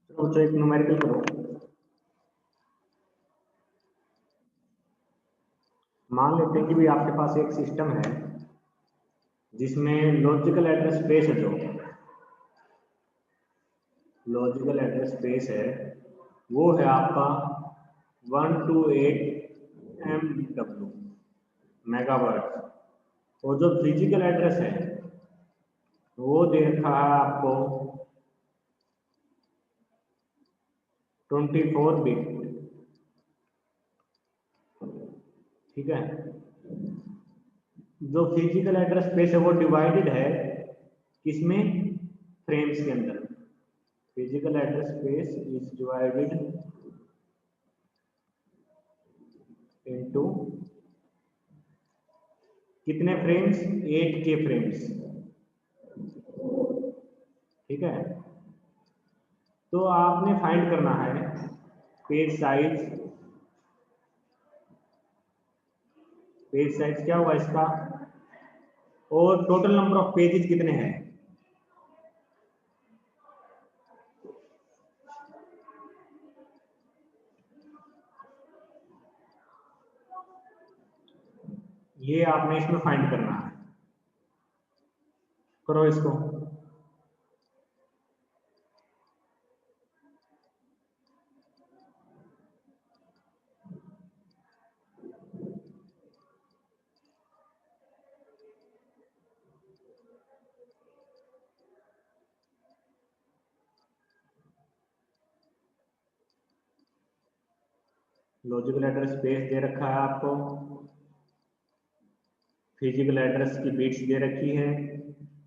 चलो बच्चों एक न्यूमेरिकल करो। मान लेते हैं कि भी आपके पास एक सिस्टम है जिसमें लॉजिकल एड्रेस स्पेस है, जो लॉजिकल एड्रेस स्पेस है वो है आपका 128 MW मेगावर्ट, और जो फिजिकल एड्रेस है वो दे रखा है आपको 24 बिट। ठीक है, जो फिजिकल एड्रेस स्पेस है वो डिवाइडेड है किसमें, फ्रेम्स के अंदर। Physical address space is divided into कितने फ्रेम्स, 8K फ्रेम्स। ठीक है, तो आपने फाइंड करना है पेज साइज। पेज साइज क्या हुआ इसका, और टोटल नंबर ऑफ पेजेस कितने हैं। ये आपने इसमें फाइंड करना है। करो इसको। लॉजिकल एड्रेस स्पेस दे रखा है आपको, फिजिकल एड्रेस की बिट्स दे रखी है,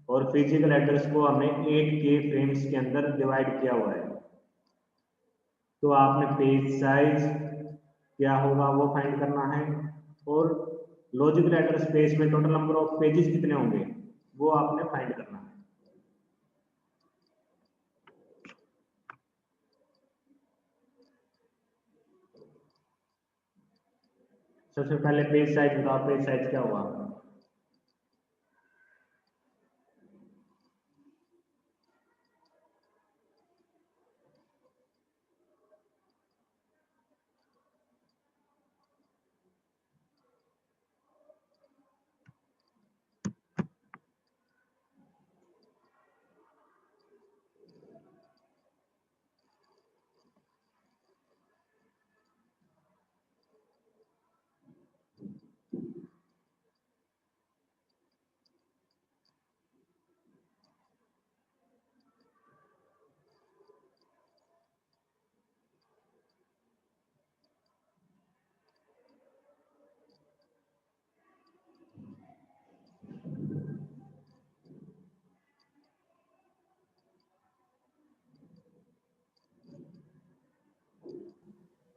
और फिजिकल एड्रेस को हमने 8K फ्रेम्स के अंदर डिवाइड किया हुआ है। तो आपने पेज साइज क्या होगा वो फाइंड करना है, और लॉजिकल एड्रेस स्पेस में टोटल नंबर ऑफ पेजेस कितने होंगे वो आपने फाइंड करना है। सबसे पहले पेज साइज बताओ, पेज साइज क्या हुआ।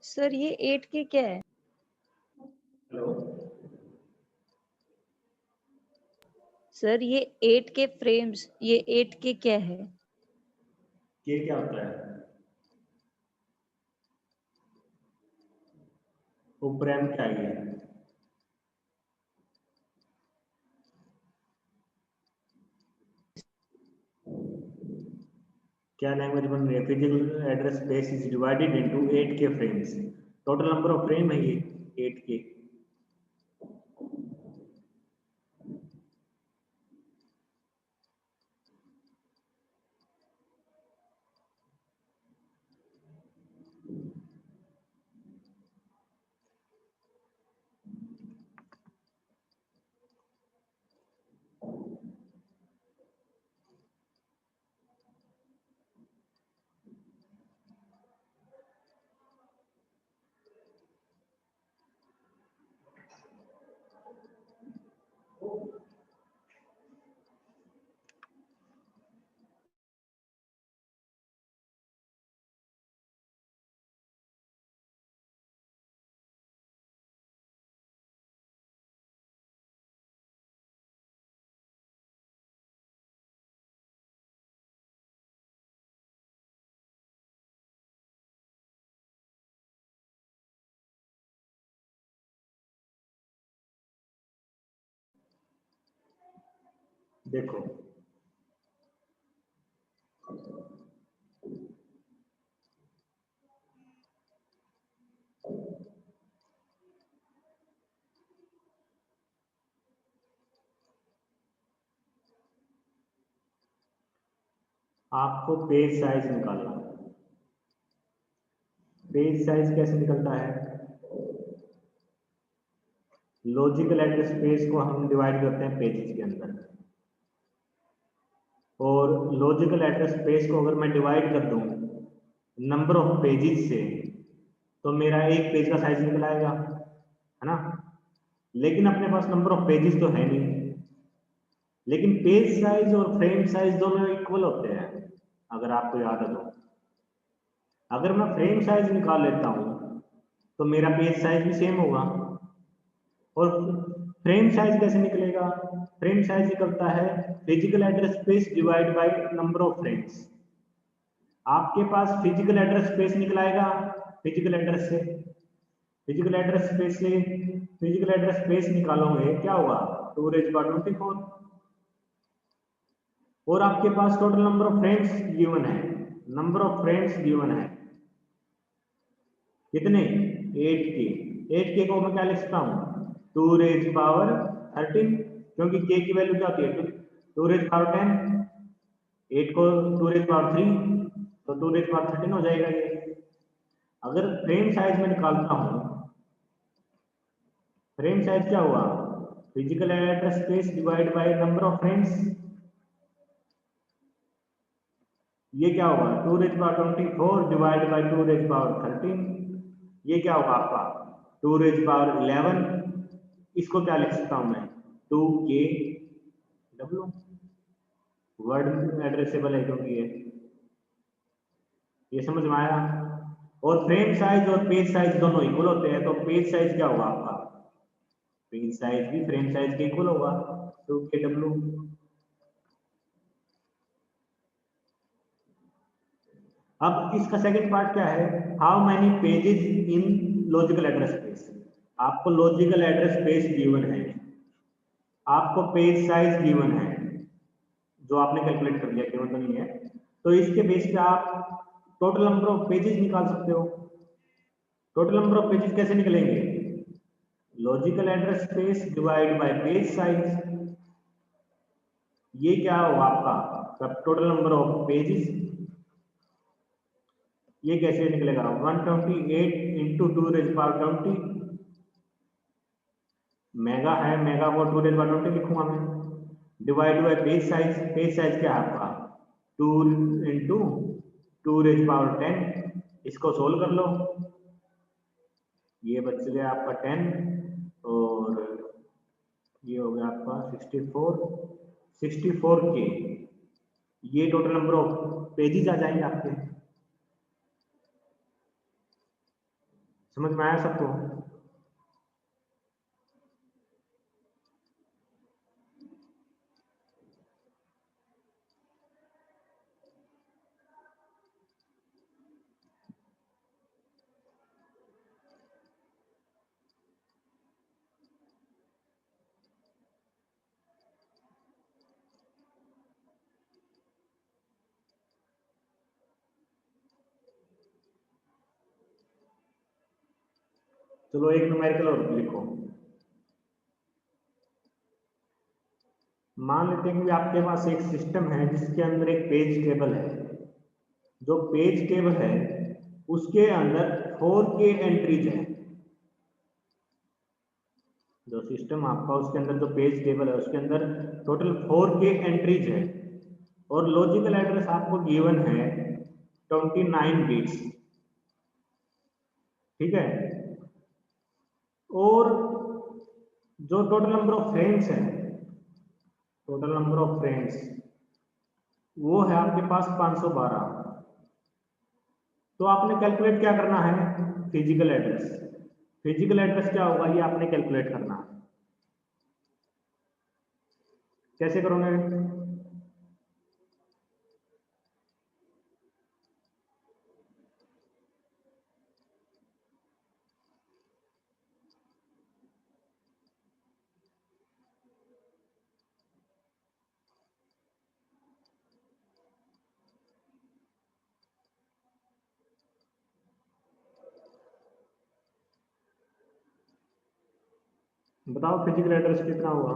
सर ये 8K क्या है? हेलो, सर ये 8K फ्रेम्स, ये 8K क्या है? ये क्या होता है, उपरैम क्या है ये? क्या लैंग्वेज बन रही है, physical address space is divided into 8K frames. Total number of frame है ये 8K। देखो आपको पेज साइज निकालना है। पेज साइज कैसे निकलता है? लॉजिकल एड्रेस स्पेस को हम डिवाइड करते हैं पेजेस के अंदर, और लॉजिकल एड्रेस स्पेस को अगर मैं डिवाइड कर दूं नंबर ऑफ पेजेस से, तो मेरा एक पेज का साइज निकल आएगा, है ना। लेकिन अपने पास नंबर ऑफ पेजेस तो है नहीं, लेकिन पेज साइज और फ्रेम साइज दोनों इक्वल होते हैं, अगर आपको याद है तो। अगर मैं फ्रेम साइज निकाल लेता हूं तो मेरा पेज साइज भी सेम होगा। और फ्रेम साइज कैसे निकलेगा? फ्रेम साइज निकलता है physical address space divide by number of frames. आपके पास फिजिकल एड्रेस स्पेस निकल आएगा, फिजिकल एड्रेस से फिजिकल एड्रेस स्पेस से फिजिकल एड्रेस स्पेस निकालोगे, क्या होगा? 2 रेज बाय 24। और आपके पास total number of frames given है, नंबर ऑफ फ्रेम्स गिवन है कितने? 8 के। 8 के को मैं क्या लिख सकता हूँ? 2 रेज पावर 13, क्योंकि के की वैल्यू क्या होती है? 2 रेज पावर 10। 8 को 2 रेज पावर 3, तो 2 रेज पावर 13 हो जाएगा ये। अगर फ्रेम साइज में निकालता हूँ, फ्रेम साइज क्या हुआ? Physical address space divide by number of frames. ये क्या होगा? 2 raise power 24 divide by 2 raise power 13। ये क्या होगा आपका? 2 रेज पावर 11। इसको क्या लिख सकता हूं मैं? 2 के डब्ल्यू। वर्ड एड्रेसेबल है क्योंकि ये समझ में आया। और फ्रेम साइज और पेज साइज दोनों इक्वल होते हैं, तो पेज साइज क्या होगा आपका? पेज साइज भी फ्रेम साइज के इक्वल होगा, 2 के डब्ल्यू। अब इसका सेकंड पार्ट क्या है? How many pages in logical address space. आपको लॉजिकल एड्रेस स्पेस गिवन है, आपको पेज साइज गिवन है, जो आपने कैलकुलेट कर लिया, गिवन तो नहीं है। तो इसके बेस पे आप टोटल नंबर ऑफ पेजेस निकाल सकते हो। टोटल नंबर ऑफ पेजेस कैसे निकलेंगे? Logical address space divide bye page size. ये क्या होगा आपका? Total number of pages. ये कैसे निकलेगा? 128 इंटू 2 रेज पावर 20। मेगा है, मेगा को 2 रेज पावर 20 लिखूंगा मैं, divide by page size. Page size क्या है आपका? 2 इंटू 2 रेज पावर 10। इसको सोल्व कर लो, ये बच गया आपका 10, और ये हो गया आपका 64 के। ये टोटल नंबर ऑफ पेजेस आ जाएंगे आपके। समझ में आया सबको? चलो एक न्यूमेरिकल और लिखो। मान लेते हैं कि आपके पास एक सिस्टम है जिसके अंदर एक पेज टेबल है। जो पेज टेबल है उसके अंदर 4K एंट्रीज है। जो सिस्टम आपका, उसके अंदर जो पेज टेबल है उसके अंदर टोटल 4K एंट्रीज है, और लॉजिकल एड्रेस आपको गिवन है 29 बिट्स। ठीक है। और जो टोटल नंबर ऑफ फ्रेम्स है, टोटल नंबर ऑफ फ्रेम्स वो है आपके पास 512। तो आपने कैलकुलेट क्या करना है? Physical address. फिजिकल एड्रेस क्या होगा ये आपने कैलकुलेट करना है। कैसे करोगे? बताओ फिजिकल एड्रेस कितना हुआ?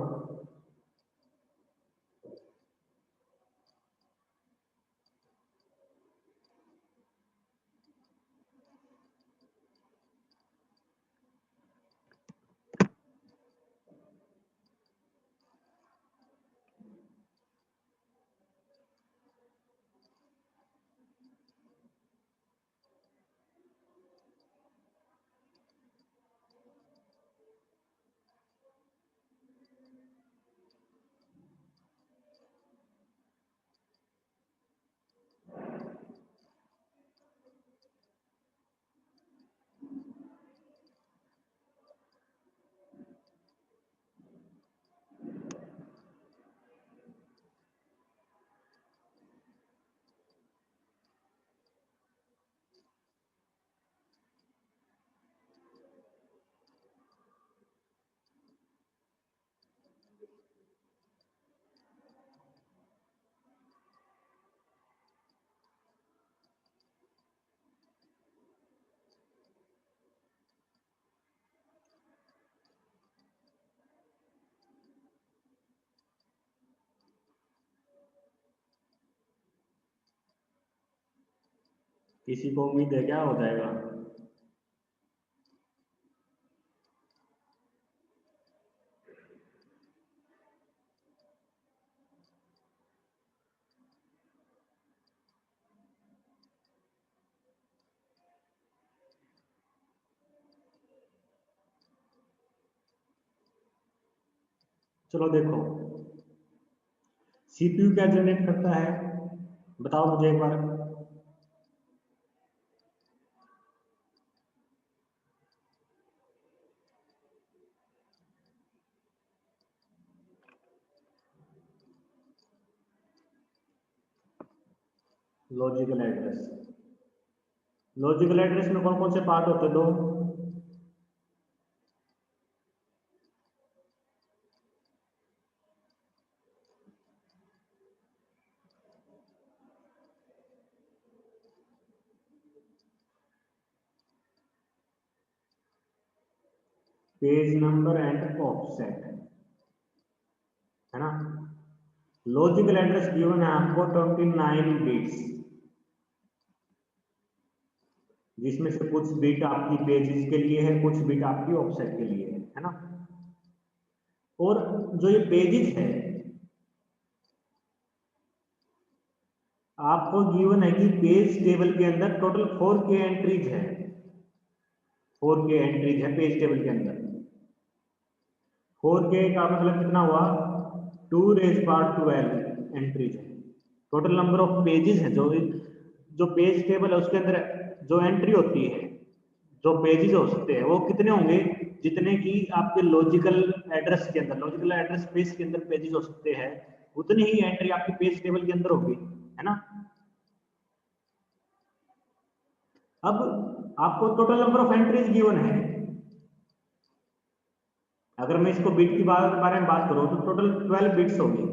किसी को उम्मीद है क्या हो जाएगा? चलो देखो, सीपीयू क्या जनरेट करता है, बताओ मुझे एक बार। Logical address. लॉजिकल एड्रेस में कौन कौन से पार्ट होते हैं? दो। पेज नंबर एंड ऑफसेट, है ना। लॉजिकल एड्रेस गिवन है आपको 29 बिट्स, जिसमें से कुछ बिट आपकी पेजेस के लिए है, कुछ बिट आपकी ऑफसेट के लिए है ना। और जो ये पेजेस है आपको गिवन है कि पेज टेबल के अंदर टोटल 4K एंट्रीज है, 4K एंट्रीज है पेज टेबल के अंदर। 4K का मतलब कितना हुआ? 2⁻12 एंट्रीज है। टोटल नंबर ऑफ पेजेस है, जो पेज टेबल है उसके अंदर जो एंट्री होती है, जो पेजेस हो सकते हैं वो कितने होंगे? जितने की आपके लॉजिकल एड्रेस के अंदर, लॉजिकल एड्रेस स्पेस के अंदर पेजेस हो सकते हैं, उतनी ही एंट्री आपकी पेज टेबल के अंदर होगी, है ना। अब आपको total number of entries given है। अगर मैं इसको बिट की बारे में बात करूं तो टोटल 12 बिट्स होगी।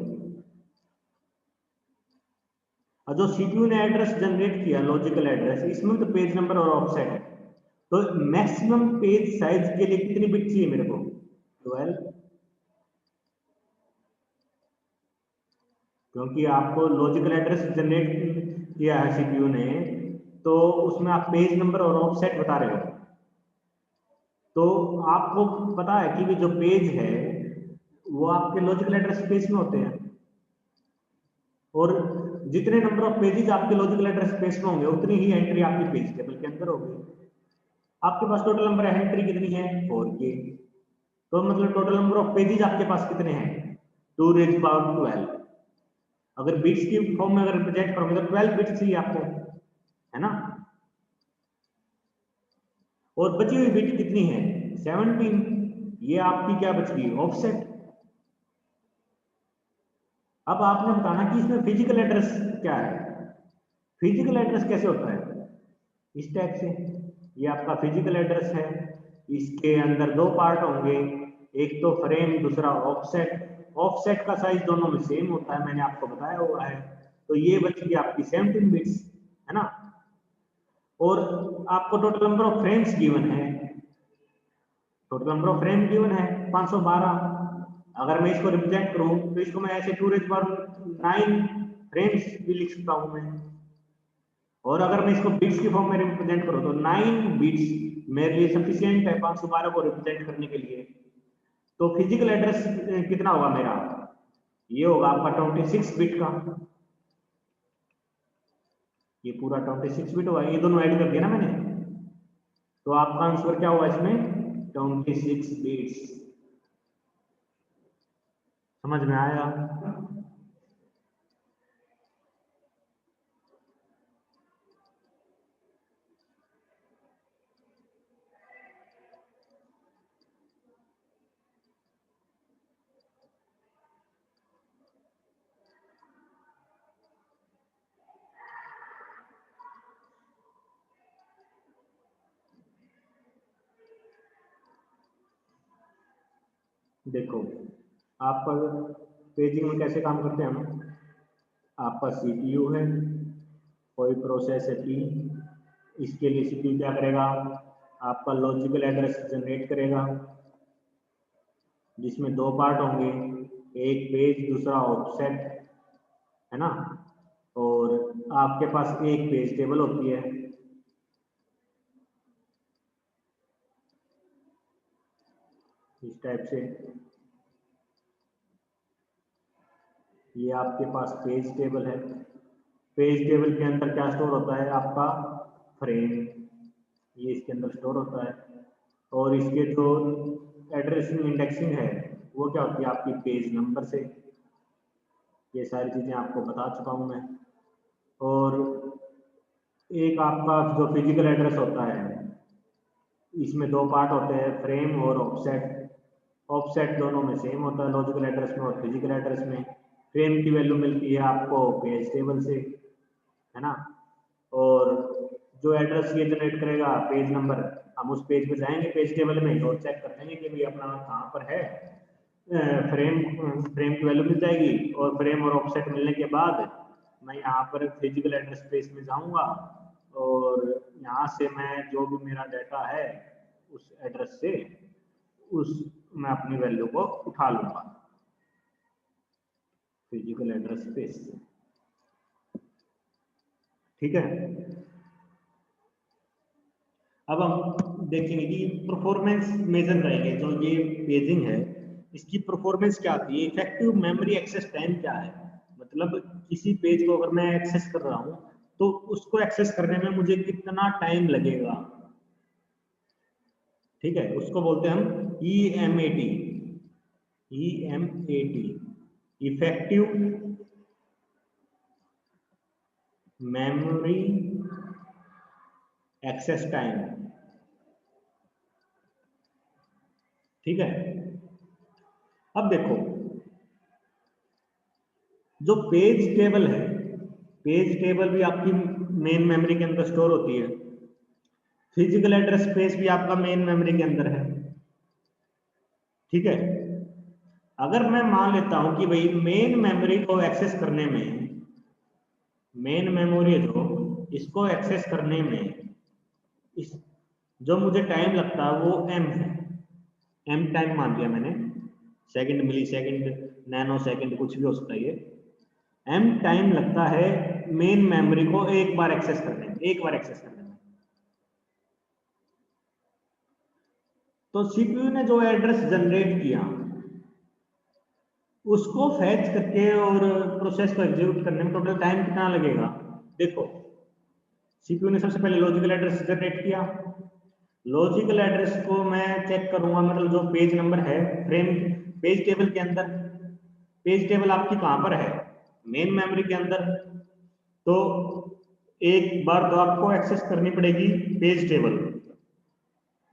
और जो सीपीयू ने एड्रेस जनरेट किया, लॉजिकल एड्रेस, इसमें तो पेज नंबर और ऑफसेट है, तो मैक्सिमम पेज साइज के लिए कितनी बिट चाहिए मेरे को? 12। क्योंकि आपको लॉजिकल एड्रेस जनरेट किया है सीपीयू ने, तो उसमें आप पेज नंबर और ऑफसेट बता रहे हो, तो आपको पता है कि जो पेज है वो आपके लॉजिकल एड्रेस स्पेस में होते हैं, और जितने नंबर ऑफ पेजेस आपके लॉजिकल एड्रेस स्पेस में होंगे उतनी ही एंट्री आपकी पेज टेबल के अंदर होगी। आपके पास टोटल नंबर ऑफ एंट्री कितनी है? 4K। तो मतलब टोटल नंबर ऑफ पेजेस आपके पास कितने हैं? 2⁻12। अगर बिट्स की फॉर्म में अगर रिप्रेजेंट करोगे तो 12 बिट्स चाहिए आपको, है ना। और बची हुई बिट कितनी है? 17। ये आपकी क्या बच गई? ऑफसेट। अब आपने बताना कि इसमें फिजिकल एड्रेस क्या है। फिजिकल एड्रेस कैसे होता है? इस टाइप से, ये आपका फिजिकल एड्रेस है, इसके अंदर दो पार्ट होंगे, एक तो फ्रेम, दूसरा ऑफसेट। ऑफसेट का साइज दोनों में सेम होता है, मैंने आपको बताया हुआ है। तो ये बच गई आपकी 17 बिट्स, है ना। और आपको total number of frames given है, total number of frame given है 512। अगर मैं इसको रिप्रेजेंट करूं तो इसको मैं ऐसे 2⁻9 फ्रेम्स भी लिख सकता हूं मैं। और अगर मैं इसको बिट्स की फॉर्म में रिप्रेजेंट करूं तो 9 बिट्स मेरे लिए सफिशिएंट है 512 को रिप्रेजेंट करने के लिए। तो फिजिकल एड्रेस कितना होगा मेरा? ये होगा आपका 26 बिट का, ये पूरा 26 बिट होगा, ये दोनों ऐड कर दिया ना मैंने, तो आपका आंसर क्या हुआ इसमें? 26 बिट्स। समझ में आया? देखो, आपका पेजिंग में कैसे काम करते हैं हम? आपका सीपीयू है, कोई प्रोसेस है पी, इसके लिए सीपीयू क्या करेगा? आपका लॉजिकल एड्रेस जनरेट करेगा, जिसमें दो पार्ट होंगे, एक पेज दूसरा ऑफसेट, है ना। और आपके पास एक पेज टेबल होती है, इस टाइप से। ये आपके पास पेज टेबल है। पेज टेबल के अंदर क्या स्टोर होता है? आपका फ्रेम, ये इसके अंदर स्टोर होता है। और इसके जो एड्रेसिंग इंडेक्सिंग है वो क्या होती है? आपकी पेज नंबर से। ये सारी चीज़ें आपको बता चुका हूँ मैं। और एक आपका जो फिजिकल एड्रेस होता है, इसमें दो पार्ट होते हैं, फ्रेम और ऑफसेट। ऑफसेट दोनों में सेम होता है, लॉजिकल एड्रेस में और फिजिकल एड्रेस में। फ्रेम की वैल्यू मिलती है आपको पेज टेबल से, है ना। और जो एड्रेस ये जनरेट करेगा पेज नंबर, हम उस पेज पे जाएंगे पेज टेबल में और चेक कर लेंगे कि भाई अपना कहाँ पर है। फ्रेम की वैल्यू मिल जाएगी और फ्रेम और ऑफसेट मिलने के बाद मैं यहाँ पर फिजिकल एड्रेस स्पेस में जाऊँगा और यहाँ से मैं जो भी मेरा डाटा है उस एड्रेस से मैं अपनी वैल्यू को उठा लूँगा फिजिकल एड्रेस स्पेस से। ठीक है। अब हम देखेंगे कि परफॉर्मेंस मेजर करेंगे। जो ये पेजिंग है इसकी परफॉर्मेंस क्या आती है, इफेक्टिव मेमोरी एक्सेस टाइम क्या है। मतलब किसी पेज को अगर मैं एक्सेस कर रहा हूं तो उसको एक्सेस करने में मुझे कितना टाइम लगेगा। ठीक है, उसको बोलते हैं हम EMAT। Effective memory access time. ठीक है। अब देखो, जो पेज टेबल है, पेज टेबल भी आपकी मेन मेमोरी के अंदर स्टोर होती है। फिजिकल एड्रेस स्पेस भी आपका मेन मेमोरी के अंदर है। ठीक है। अगर मैं मान लेता हूं कि भाई मेन मेमोरी को एक्सेस करने में, मेन मेमोरी जो इसको एक्सेस करने में इस जो मुझे टाइम लगता है वो m है। m टाइम मान लिया मैंने, सेकंड, मिली सेकंड, नैनो सेकंड, कुछ भी हो सकता है ये। m टाइम लगता है मेन मेमोरी को एक बार एक्सेस करने में, तो सीपीयू ने जो एड्रेस जनरेट किया उसको फैच करके और प्रोसेस को एग्जीक्यूट करने में टोटल टाइम कितना लगेगा। देखो, सीपीयू ने सबसे पहले लॉजिकल एड्रेस जनरेट किया। लॉजिकल एड्रेस को मैं चेक करूंगा, मतलब जो पेज नंबर है फ्रेम पेज टेबल के अंदर। पेज टेबल आपकी कहां पर है? मेन मेमोरी के अंदर। तो एक बार तो आपको एक्सेस करनी पड़ेगी पेज टेबल,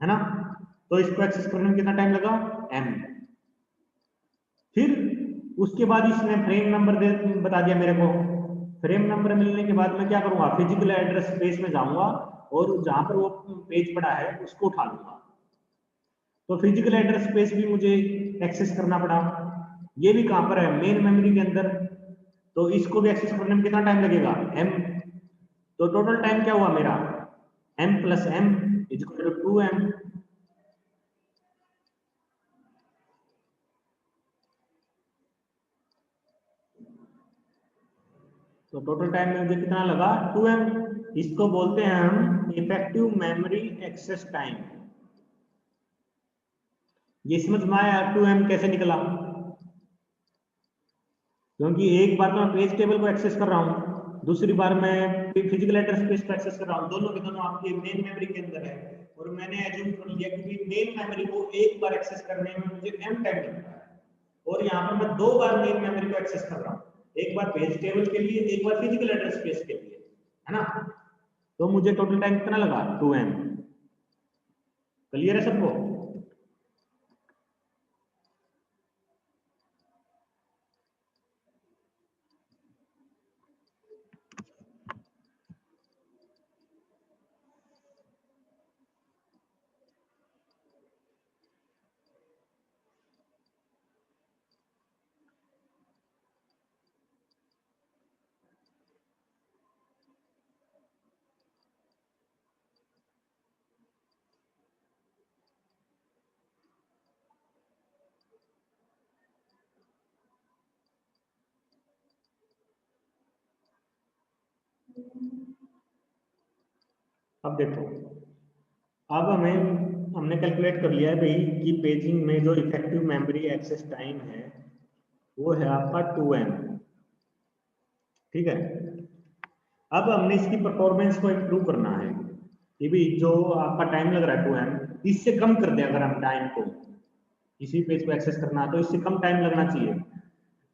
है ना। तो इसको एक्सेस करने में कितना टाइम लगा? m। फिर उसके बाद इसने फ्रेम नंबर बता दिया मेरे को। फ्रेम नंबर मिलने के बाद मैं क्या करूंगा? फिजिकल एड्रेस स्पेस में जाऊंगा और जहां पर वो पेज पड़ा है उसको उठा लूंगा। तो फिजिकल एड्रेस स्पेस भी मुझे एक्सेस करना पड़ा। ये भी कहां पर है? मेन मेमोरी के अंदर। तो इसको भी एक्सेस करने में कितना टाइम लगेगा? m। तो टोटल टाइम क्या हुआ मेरा? m + m = 2m। तो टोटल टाइम में मुझे कितना लगा? 2m। इसको बोलते हैं हम इफेक्टिव मेमोरी एक्सेस टाइम। ये समझ में आया 2m कैसे निकला? क्योंकि एक बार तो मैं पेज टेबल को एक्सेस कर रहा हूँ, दूसरी बार मैं फिजिकल एड्रेस स्पेस को एक्सेस कर रहा हूँ, दोनों के दोनों आपके मेन मेमोरी के अंदर है। और मैंने एज्यूम कर लिया कि मेन मेमोरी को एक बार एक्सेस करने में मुझे m टाइम लगता है, और यहाँ पर मैं दो बार मेन मेमोरी को एक्सेस कर रहा हूँ, एक बार पेज टेबल के लिए, एक बार फिजिकल एड्रेस स्पेस के लिए, है ना। तो मुझे टोटल टाइम कितना लगा? 2m। क्लियर है सबको? अब देखो, अब हमें हमने कैलकुलेट कर लिया है भाई कि पेजिंग में जो इफेक्टिव मेमोरी एक्सेस टाइम है वो है आपका 2M। ठीक है, अब हमने इसकी परफॉर्मेंस को इम्प्रूव करना है कि भी जो आपका टाइम लग रहा है 2M, इससे कम कर दें। अगर हम टाइम को किसी पेज को एक्सेस करना है तो इससे कम टाइम लगना चाहिए।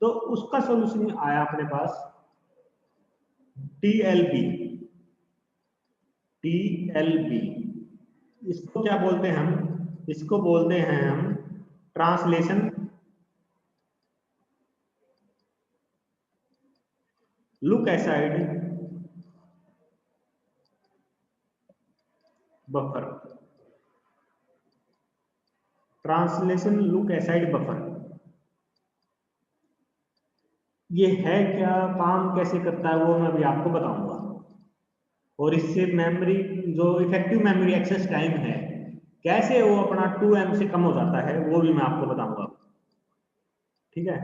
तो उसका सॉल्यूशन आया अपने पास TLB। इसको क्या बोलते हैं हम? इसको बोलते हैं हम translation look aside buffer. Translation look aside buffer ये है क्या, काम कैसे करता है वो मैं अभी आपको बताऊंगा। और इससे मेमोरी जो इफेक्टिव मेमोरी एक्सेस टाइम है कैसे वो अपना 2M से कम हो जाता है वो भी मैं आपको बताऊंगा। ठीक है,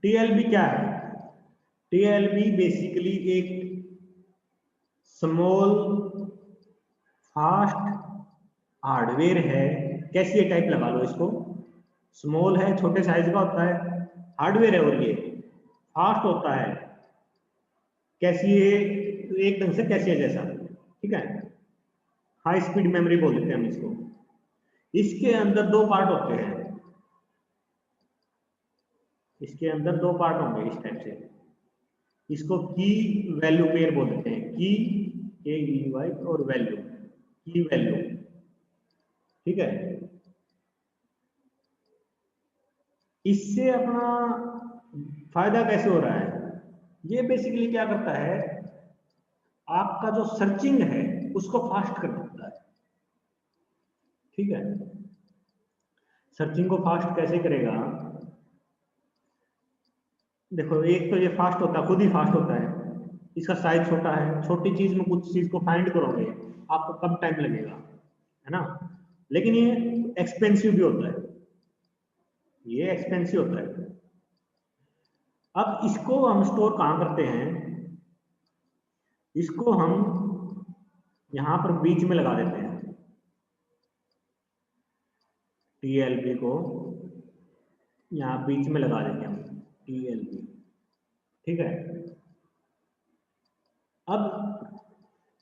TLB क्या है? TLB बेसिकली एक स्मॉल फास्ट हार्डवेयर है। कैसी ये टाइप लगा लो इसको, स्मॉल है, छोटे साइज का होता है, हार्डवेयर है, और ये फास्ट होता है। कैसी है? एक ढंग से कैसी है जैसा। ठीक है, हाई स्पीड मेमोरी बोल देते हैं हम इसको। इसके अंदर दो पार्ट होते हैं, इसके अंदर दो पार्ट होंगे इस टाइप से। इसको की वैल्यू पेयर बोल देते हैं, KEY और वैल्यू, की वैल्यू। ठीक है, इससे अपना फायदा कैसे हो रहा है? ये बेसिकली क्या करता है, आपका जो सर्चिंग है उसको फास्ट कर देता है। ठीक है, सर्चिंग को फास्ट कैसे करेगा? देखो, एक तो ये फास्ट होता है, खुद ही फास्ट होता है, इसका साइज छोटा है, छोटी चीज में कुछ चीज को फाइंड करोगे आपको कम टाइम लगेगा, है ना। लेकिन ये एक्सपेंसिव भी होता है, ये एक्सपेंसिव होता है। अब इसको हम स्टोर कहाँ करते हैं? इसको हम यहां पर बीच में लगा देते हैं, TLB को यहां बीच में लगा देंगे हम, TLB। ठीक है, अब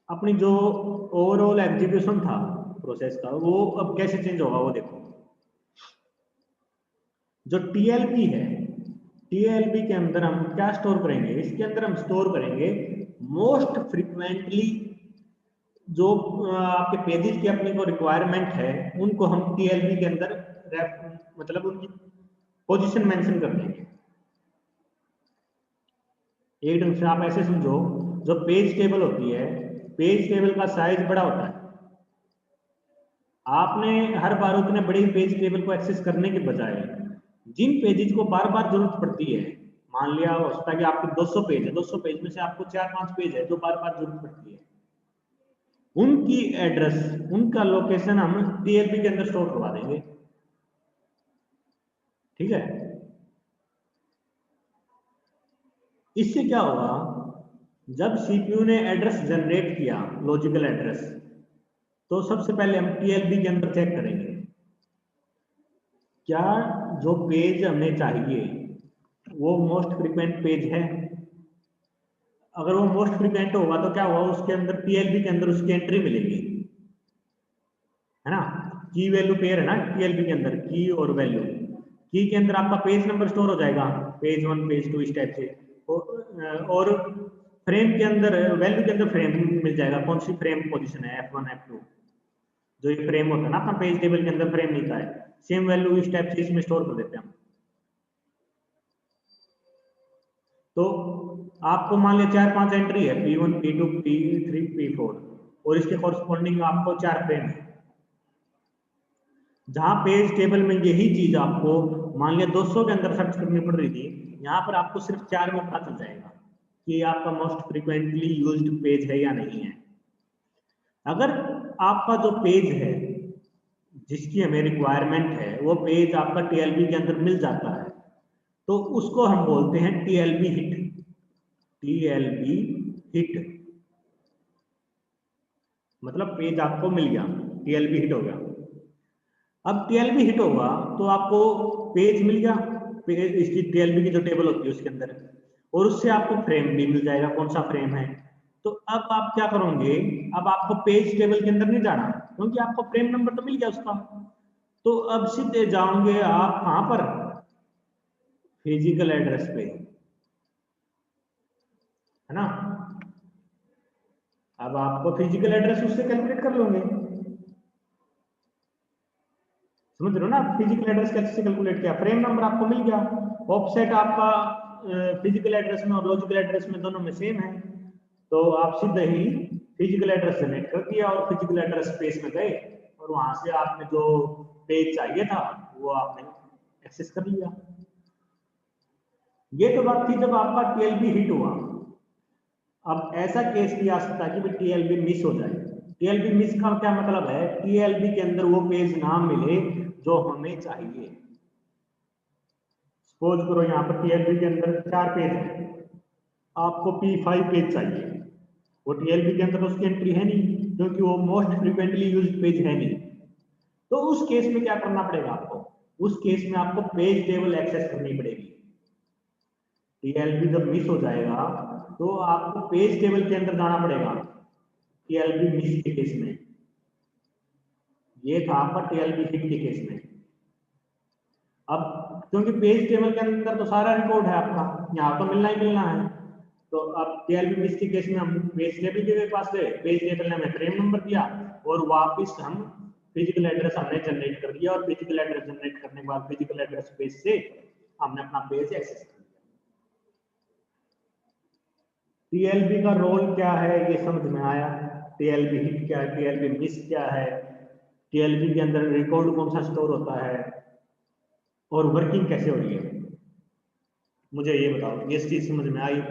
अपनी जो ओवरऑल एग्जीक्यूशन था प्रोसेस का वो अब कैसे चेंज होगा वो देखो। जो TLB है, TLB के अंदर हम क्या स्टोर करेंगे? इसके अंदर हम स्टोर करेंगे मोस्ट फ्रीक्वेंटली जो आपके पेजेस की अपनी को रिक्वायरमेंट है उनको हम TLB के अंदर मतलब उनकी पोजीशन मेंशन कर देंगे। एक ढंग से आप ऐसे समझो, जो पेज टेबल होती है, पेज टेबल का साइज बड़ा होता है। आपने हर बार उतने बड़ी पेज टेबल को एक्सेस करने के बजाय जिन पेजेस को बार बार जरूरत पड़ती है, मान लिया हो सकता है कि आपके 200 पेज है, 200 पेज में से आपको 4-5 पेज है जो बार बार जरूरत पड़ती है, उनकी एड्रेस, उनका लोकेशन हम TLB के अंदर स्टोर करवा देंगे। ठीक है, इससे क्या होगा, जब CPU ने एड्रेस जनरेट किया, लॉजिकल एड्रेस, तो सबसे पहले हम TLB के अंदर चेक करेंगे क्या जो पेज हमें चाहिए वो मोस्ट फ्रीक्वेंट पेज है। अगर वो मोस्ट फ्रीक्वेंट होगा तो क्या होगा, उसके अंदर TLB के अंदर उसकी एंट्री मिलेगी, है ना। की वैल्यू पेयर है ना TLB के अंदर, की और वैल्यू। की के अंदर आपका पेज नंबर स्टोर हो जाएगा, पेज 1 पेज 2 इस टाइप से। और फ्रेम के अंदर, वैल्यू के अंदर फ्रेम मिल जाएगा, कौन सी फ्रेम पोजीशन है, F1 F2, जो ये फ्रेम होता है ना अपना पेज टेबल के अंदर फ्रेम मिलता है, सेम वैल्यू इस टाइप से इसमें स्टोर कर देते हैं हम। तो आपको मान लिया 4-5 एंट्री है, P1 P2 P3 P4, और इसके कॉरस्पॉन्डिंग आपको 4 फ्रेम है। जहां पेज टेबल में यही चीज आपको मान लिया 200 के अंदर सर्च करनी पड़ रही थी, यहाँ पर आपको सिर्फ 4 में पता चल जाएगा कि आपका मोस्ट फ्रीक्वेंटली यूज्ड पेज है या नहीं है। अगर आपका जो पेज है जिसकी हमें रिक्वायरमेंट है वो पेज आपका TLB के अंदर मिल जाता है, तो उसको हम बोलते हैं TLB हिट। TLB hit. मतलब पेज आपको मिल गया, टीएलबी हिट हो गया। अब टीएलबी हिट होगा तो आपको पेज मिल गया, इसकी टीएलबी की जो टेबल होती है उसके अंदर, और उससे आपको फ्रेम भी मिल जाएगा, कौन सा फ्रेम है। तो अब आप क्या करोगे, अब आपको पेज टेबल के अंदर नहीं जाना, क्योंकि आपको फ्रेम नंबर तो मिल गया उसका। तो अब सीधे जाओगे आप कहां पर, फिजिकल एड्रेस पे, है ना। अब आपको फिजिकल एड्रेस उससे कैलकुलेट कर लोगे, समझ रहे हो ना। फिजिकल एड्रेस कैसे कैलकुलेट किया, फ्रेम नंबर आपको मिल गया, ऑफसेट आपका फिजिकल एड्रेस में और लॉजिकल एड्रेस में दोनों में सेम है, तो आप सीधे ही फिजिकल एड्रेस जनरेट कर दिया और फिजिकल एड्रेस स्पेस में गए और वहां से आपने जो पेज चाहिए था वो आपने एक्सेस कर लिया। ये तो बात थी जब आपका टीएलबी हिट हुआ। अब ऐसा केस भी आ सकता है कि भाई टीएलबी मिस हो जाए। टीएलबी मिस का क्या मतलब है, टीएलबी के अंदर वो पेज ना मिले जो हमें चाहिए। सपोज करो यहाँ पर टीएलबी के अंदर 4 पेज है, आपको P5 पेज चाहिए, वो टीएलबी के अंदर उसकी एंट्री है नहीं, क्योंकि वो मोस्ट फ्रिक्वेंटली यूज्ड पेज है नहीं। तो उस केस में क्या करना पड़ेगा आपको, उस केस में आपको पेज टेबल एक्सेस करनी पड़ेगी। टीएलबी जब मिस हो जाएगा तो आपको पेज टेबल के अंदर जाना पड़ेगा टीएलबी मिस के केस में। ये था आपका टीएलबी हिट के केस में। अब क्योंकि पेज टेबल के अंदर तो सारा रिकॉर्ड है आपका, यहाँ तो मिलना ही मिलना है, तो अब टीएलबी मिस के केस में हम पेज टेबल के पास गए, पेज टेबल ने हमें फ्रेम नंबर दिया और वापस हम फिजिकल एड्रेस हमने जनरेट कर दिया, और फिजिकल एड्रेस जनरेट करने के बाद फिजिकल एड्रेस पेज से हमने अपना पेज एक्सेस कर दिया। टीएलबी का रोल क्या है ये समझ में आया, टीएलबी हिट क्या है, टीएलबी मिस क्या है, टीएलबी के अंदर रिकॉर्ड कौन सा स्टोर होता है और वर्किंग कैसे हो रही है, मुझे ये बताओ, ये चीज समझ में आई।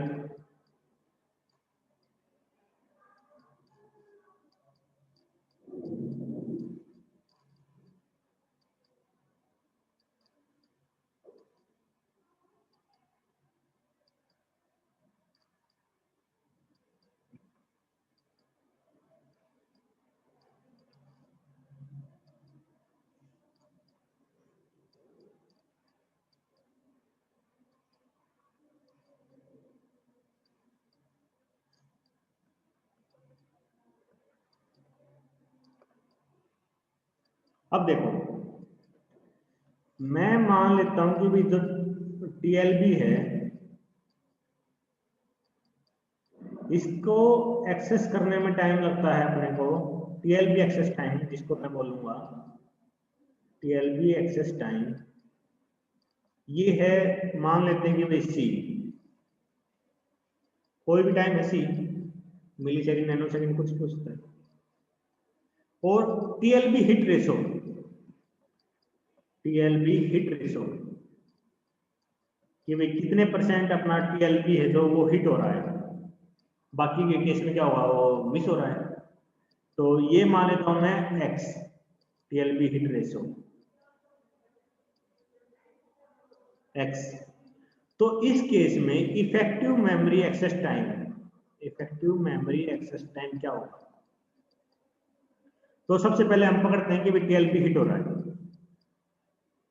अब देखो, मैं मान लेता हूं कि भी जो टीएलबी है इसको एक्सेस करने में टाइम लगता है अपने को, टीएलबी एक्सेस टाइम जिसको मैं बोलूंगा टीएलबी एक्सेस टाइम, ये है मान लेते हैं कि भाई सी, कोई भी टाइम है सी, मिली सेकेंड नैनो सेकेंड कुछ पूछता है, और TLB hit ratio, TLB hit ratio कि भाई कितने परसेंट अपना टीएलबी है जो वो हिट हो रहा है, बाकी के केस में क्या होगा वो मिस हो रहा है। तो ये मान लेता हूं मैं x TLB hit ratio x. तो इस केस में effective memory access time, effective memory access time क्या होगा, तो सबसे पहले हम पकड़ते हैं कि भाई टीएलबी हिट हो रहा है,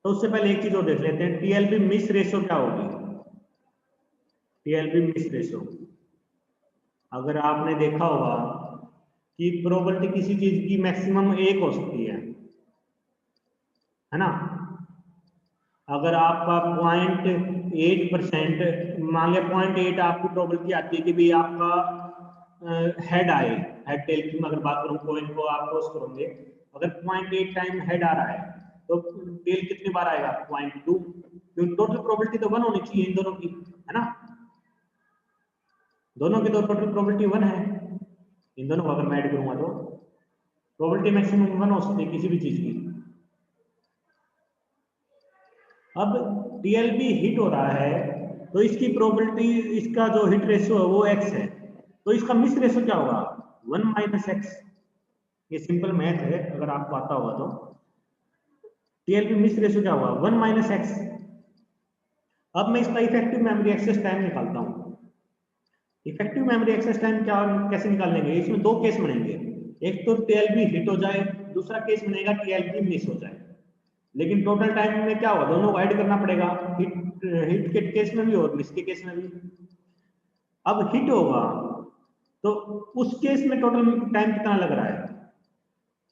तो उससे पहले एक चीज और देख लेते हैं, टीएलबी मिस रेशो क्या होगी। टीएलबी मिस रेशो, अगर आपने देखा होगा कि प्रोबेबिलिटी किसी चीज की मैक्सिमम 1 हो सकती है ना। अगर आपका 0.8% मान लिया, 0.8 आपकी प्रोबेबिलिटी आती है कि भाई आपका हेड आए, हेड टेल की अगर बात करूं, कॉइन को आप टॉस करोगे, अगर 0.8 टाइम हेड आ रहा है तो टेल कितनी बार आएगा 0.2, क्योंकि टोटल प्रोबेबिलिटी तो 1 होनी चाहिए इन दोनों की, है ना। दोनों की तो टोटल प्रोबेबिलिटी 1 है, इन दोनों को अगर मैं ऐड करूंगा तो प्रोबेबिलिटी मैक्सिमम 1 हो सकती है किसी भी चीज की। अब टीएलबी हिट हो रहा है तो इसकी प्रोबेबिलिटी, इसका जो हिट रेशियो है वो x है, तो इसका मिस रेशियो क्या होगा 1 माइनस एक्स। ये सिंपल मैथ है, अगर आपको आता होगा तो टीएलबी मिस रेशियो क्या होगा 1 माइनस एक्स। अब मैं इसका इफेक्टिव मेमोरी एक्सेस टाइम निकालता हूं। इफेक्टिव मेमोरी एक्सेस टाइम क्या कैसे निकालेंगे, इसमें 2 केस बनेंगे। एक तो टीएलबी हिट हो जाए, दूसरा केस बनेगा टीएलबी मिस हो जाए। लेकिन टोटल टाइम में क्या होगा, दोनों को ऐड करना पड़ेगा, हिट के केस में भी और मिस के केस में भी। अब हिट होगा तो उस केस में टोटल टाइम कितना लग रहा है,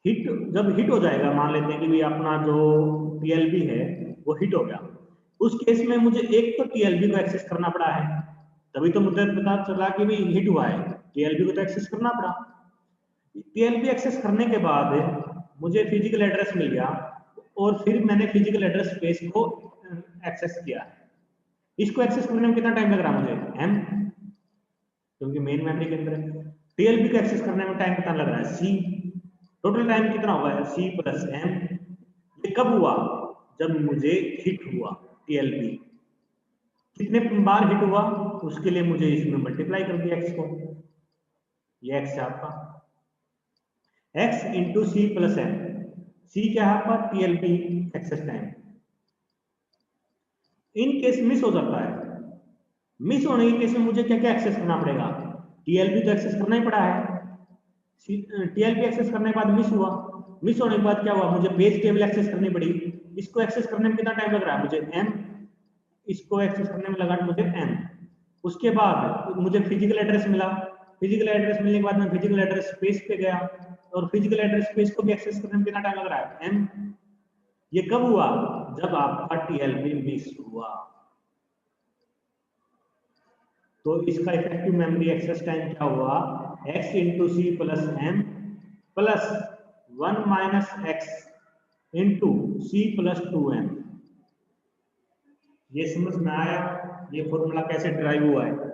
हिट जब हिट हो जाएगा, मान लेते हैं कि भी अपना जो टीएलबी है वो हिट हो गया, उस केस में मुझे एक तो टीएलबी को एक्सेस करना पड़ा है, तभी तो मुझे पता चला कि भी हिट हुआ है, टीएलबी को तो एक्सेस करना पड़ा। टीएलबी एक्सेस करने के बाद मुझे फिजिकल एड्रेस मिल गया और फिर मैंने फिजिकल एड्रेस स्पेस को एक्सेस किया। इसको एक्सेस करने में कितना टाइम लग रहा है मुझे, एम, क्योंकि मेन मेमोरी के अंदर है। टीएलबी को एक्सेस करने में टाइम कितना लग रहा है, सी। टोटल टाइम कितना होगा, सी प्लस एम। ये कब हुआ, जब मुझे हिट हुआ टीएलबी। कितने बार हिट हुआ, उसके लिए मुझे इसमें मल्टीप्लाई कर दिया एक्स को, ये एक्स है आपका, X into C plus M. C क्या है आपका, TLB access time. In case miss हो जाता है, मिस होने के केस में मुझे क्या क्या एक्सेस करना पड़ेगा, टीएलबी तो एक्सेस करना ही पड़ा है। टीएलबी एक्सेस करने के बाद मिस हुआ, मिस होने के बाद क्या हुआ, मुझे पेज टेबल एक्सेस करनी पड़ी। इसको एक्सेस करने में कितना टाइम लग रहा है मुझे, एम। इसको एक्सेस करने में लगा मुझे एम। उसके बाद मुझे फिजिकल एड्रेस मिला, फिजिकल एड्रेस मिलने के बाद मैं फिजिकल एड्रेस स्पेस पे गया और फिजिकल एड्रेस स्पेस को भी एक्सेस करने में कितना टाइम लग रहा है, एम। ये कब हुआ, जब आपका टीएलबी मिस हुआ। तो इसका इफेक्टिव मेमोरी एक्सेस टाइम क्या हुआ, x into C plus M plus 1 minus x into C plus 2m। ये समझ में आया, ये फॉर्मूला कैसे ड्राइव हुआ है।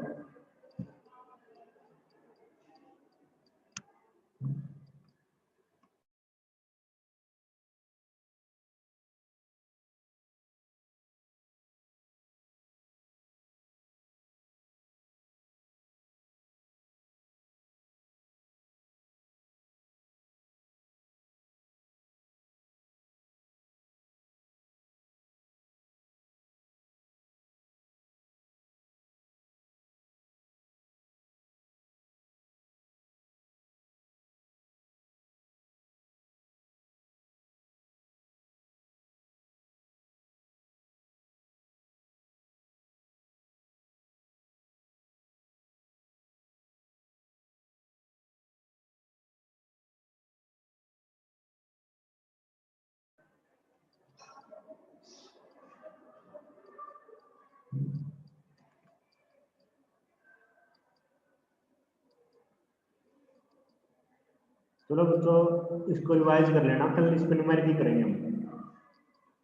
चलो बच्चों, इसको रिवाइज कर लेना, कल इस पर न्यूमेरिकल करेंगे हम,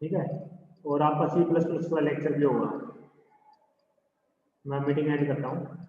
ठीक है। और आपका सी प्लस प्लस का लेक्चर भी होगा। मैं मीटिंग एंड करता हूँ।